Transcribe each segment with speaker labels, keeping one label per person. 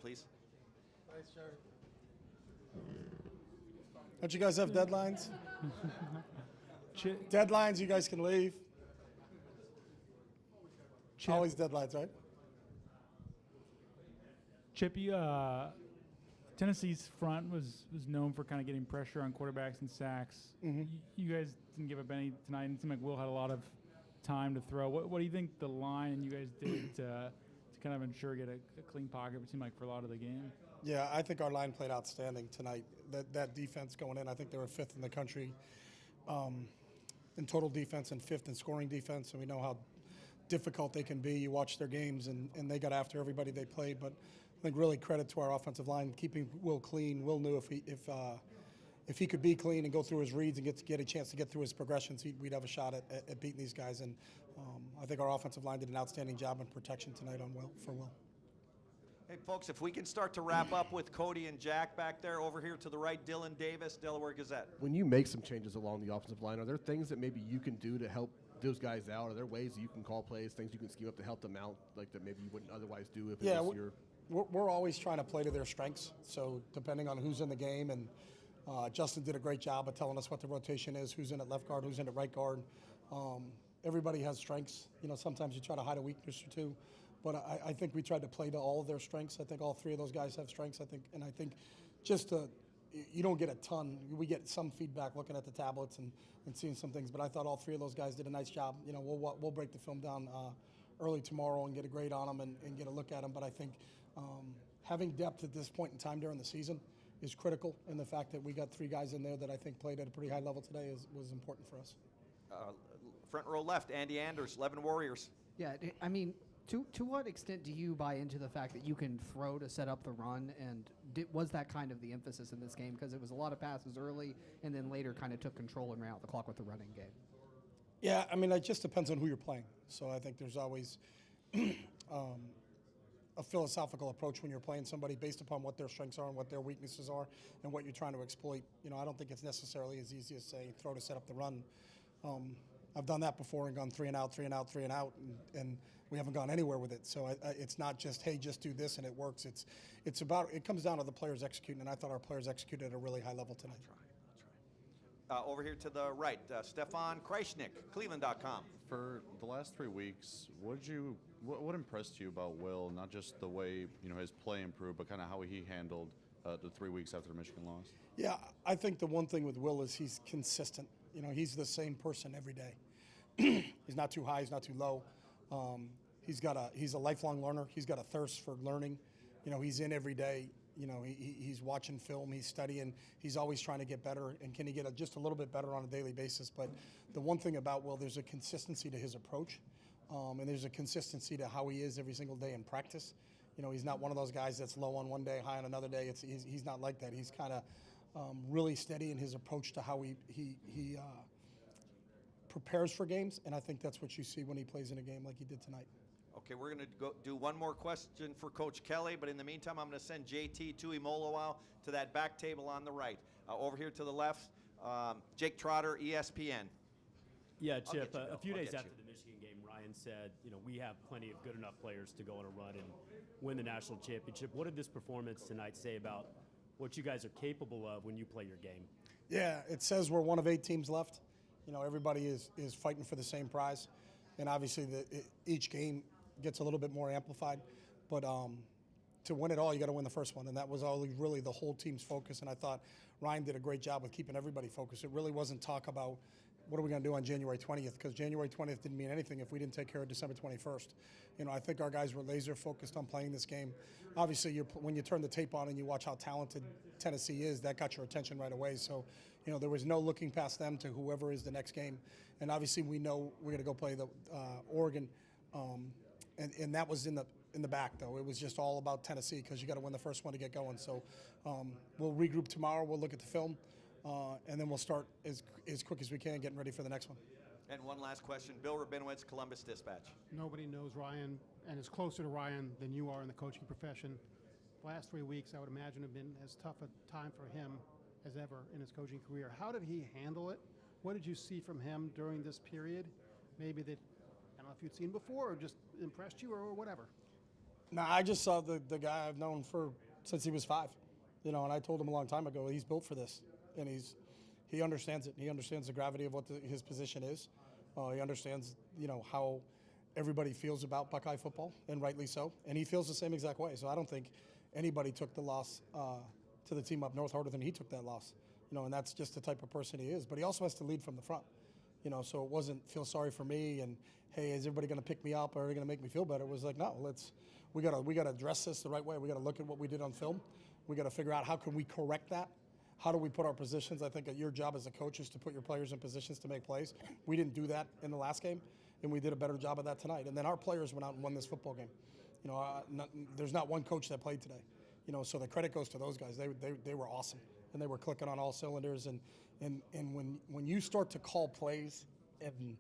Speaker 1: please.
Speaker 2: Nice shirt. Don't you guys have deadlines? Deadlines, you guys can leave.
Speaker 3: Chip,
Speaker 2: Always deadlines, right?
Speaker 3: Chip, Tennessee's front was known for kind of getting pressure on quarterbacks and sacks. You guys didn't give up any tonight. It seemed like Will had a lot of time to throw. What do you think the line and you guys did to kind of ensure get a clean pocket? It seemed like for a lot of the game.
Speaker 2: Yeah, I think our line played outstanding tonight. That defense going in, I think they were 5th in the country in total defense and 5th in scoring defense, and we know how difficult they can be. You watch their games, and they got after everybody they played. But I think really credit to our offensive line keeping Will clean. Will knew if he could be clean and go through his reads and get a chance to get through his progressions, we'd have a shot at beating these guys. And I think our offensive line did an outstanding job in protection tonight for Will.
Speaker 1: Hey, folks, if we can start to wrap up with Cody and Jack back there. Over here to the right, Dylan Davis, Delaware Gazette.
Speaker 4: When you make some changes along the offensive line, are there things that maybe you can do to help those guys out? Are there ways that you can call plays, things you can scheme up to help them out, like that maybe you wouldn't otherwise do if it was your...
Speaker 2: We're always trying to play to their strengths. So depending on who's in the game, and Justin did a great job of telling us what the rotation is, who's in at left guard, who's in at right guard. Everybody has strengths. You know, sometimes you try to hide a weakness or two. But I think we tried to play to all of their strengths. I think all 3 of those guys have strengths. I think just you don't get a ton. We get some feedback looking at the tablets and seeing some things. But I thought all 3 of those guys did a nice job. You know, we'll break the film down early tomorrow and get a grade on them and get a look at them. But I think having depth at this point in time during the season is critical. And the fact that we got 3 guys in there that I think played at a pretty high level today was important for us.
Speaker 1: Front row left, Andy Anders, 11 Warriors.
Speaker 5: Yeah, I mean, to what extent do you buy into the fact that you can throw to set up the run, and was that kind of the emphasis in this game? Because it was a lot of passes early, and then later kind of took control and ran out the clock with the running game.
Speaker 2: Yeah, I mean, it just depends on who you're playing. So I think there's always a philosophical approach when you're playing somebody based upon what their strengths are and what their weaknesses are and what you're trying to exploit. You know, I don't think it's necessarily as easy as say throw to set up the run. I've done that before and gone 3 and out, 3 and out, 3 and out, and we haven't gone anywhere with it. So it's not just, hey, just do this and it works. It comes down to the players executing, and I thought our players executed at a really high level tonight.
Speaker 1: That's right. Over here to the right, Stefan Kreishnik, Cleveland.com.
Speaker 6: For the last 3 weeks, what impressed you about Will? Not just the way his play improved, but kind of how he handled the 3 weeks after the Michigan loss.
Speaker 2: Yeah, I think the one thing with Will is he's consistent. You know, he's the same person every day. He's not too high, he's not too low. He's a lifelong learner. He's got a thirst for learning. You know, he's in every day. You know, he's watching film, he's studying, he's always trying to get better, and can he get just a little bit better on a daily basis. But the one thing about Will, there's a consistency to his approach, and there's a consistency to how he is every single day in practice. You know, he's not one of those guys that's low on one day, high on another day. He's not like that. He's kind of really steady in his approach to how he prepares for games, and I think that's what you see when he plays in a game like he did tonight.
Speaker 1: Okay, we're going to go do one more question for Coach Kelly, but in the meantime, I'm going to send JT Tuimoloau to that back table on the right. Over here to the left, Jake Trotter, ESPN.
Speaker 7: Yeah, Chip, a few days after the Michigan game, Ryan said, we have plenty of good enough players to go on a run and win the national championship. What did this performance tonight say about what you guys are capable of when you play your game?
Speaker 2: Yeah, it says we're one of 8 teams left. You know, everybody is fighting for the same prize. And obviously each game gets a little bit more amplified. But to win it all, you got to win the first one. And that was really the whole team's focus. And I thought Ryan did a great job with keeping everybody focused. It really wasn't talk about what are we going to do on January 20th, because January 20th didn't mean anything if we didn't take care of December 21st. You know, I think our guys were laser focused on playing this game. Obviously, when you turn the tape on and you watch how talented Tennessee is, that got your attention right away. So, you know, there was no looking past them to whoever is the next game. And obviously, we know we're going to go play the Oregon, and that was in the back though. It was just all about Tennessee because you got to win the first one to get going. So we'll regroup tomorrow. We'll look at the film. And then we'll start as quick as we can getting ready for the next one.
Speaker 1: And one last question, Bill Rabinowitz, Columbus Dispatch.
Speaker 8: Nobody knows Ryan and is closer to Ryan than you are in the coaching profession. The last 3 weeks, I would imagine, have been as tough a time for him as ever in his coaching career. How did he handle it? What did you see from him during this period? Maybe that, I don't know if you'd seen before or just impressed you or whatever.
Speaker 2: Nah, I just saw the guy I've known since he was 5, and I told him a long time ago he's built for this, and he understands it. He understands the gravity of what his position is. He understands how everybody feels about Buckeye football, and rightly so. And he feels the same exact way. So I don't think anybody took the loss to the team up north harder than he took that loss. And that's just the type of person he is. But he also has to lead from the front. So it wasn't feel sorry for me and hey, is everybody going to pick me up or are they going to make me feel better? It was like, no, we got to address this the right way. We got to look at what we did on film. We got to figure out how can we correct that. How do we put our positions? I think your job as a coach is to put your players in positions to make plays. We didn't do that in the last game, and we did a better job of that tonight. And then our players went out and won this football game. There's not one coach that played today. So the credit goes to those guys. They were awesome, and they were clicking on all cylinders. And when you start to call plays and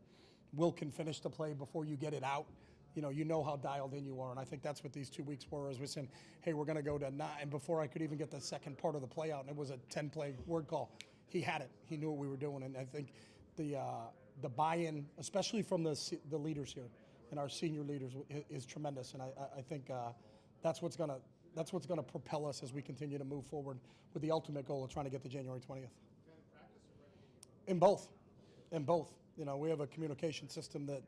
Speaker 2: Will can finish the play before you get it out, you know how dialed in you are. And I think that's what these 2 weeks were, as we're saying, hey, we're going to go to 9. And before I could even get the second part of the play out, and it was a 10-play word call, he had it. He knew what we were doing. And I think the buy-in, especially from the leaders here and our senior leaders, is tremendous. And I think that's what's going to propel us as we continue to move forward with the ultimate goal of trying to get to January 20th. In both. We have a communication system that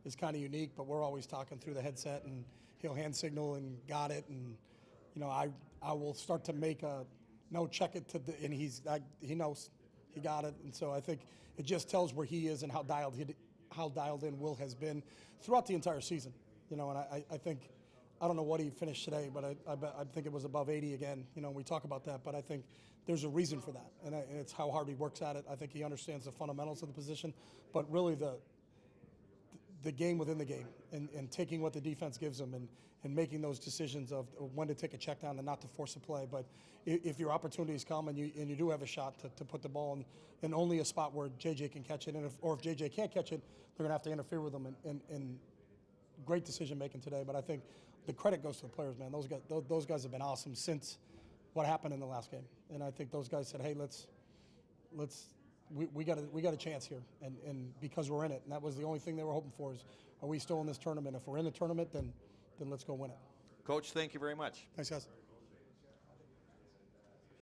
Speaker 2: is kind of unique, but we're always talking through the headset, and he'll hand signal and got it, and I will start to make check it to and he knows he got it, and so I think it just tells where he is and how dialed in Will has been throughout the entire season. And I think I don't know what he finished today, but I think it was above 80 again. We talk about that, but I think there's a reason for that, and it's how hard he works at it. I think he understands the fundamentals of the position, but really the game within the game and taking what the defense gives him and making those decisions of when to take a check down and not to force a play. But if your opportunities come and you do have a shot to put the ball in only a spot where JJ can catch it, or if JJ can't catch it, they're going to have to interfere with him. And great decision making today. But I think the credit goes to the players, man. Those guys have been awesome since what happened in the last game. And I think those guys said, hey, we got a chance here, and because we're in it, and that was the only thing they were hoping for is, are we still in this tournament? If we're in the tournament, then let's go win it.
Speaker 1: Coach, thank you very much.
Speaker 2: Thanks, guys.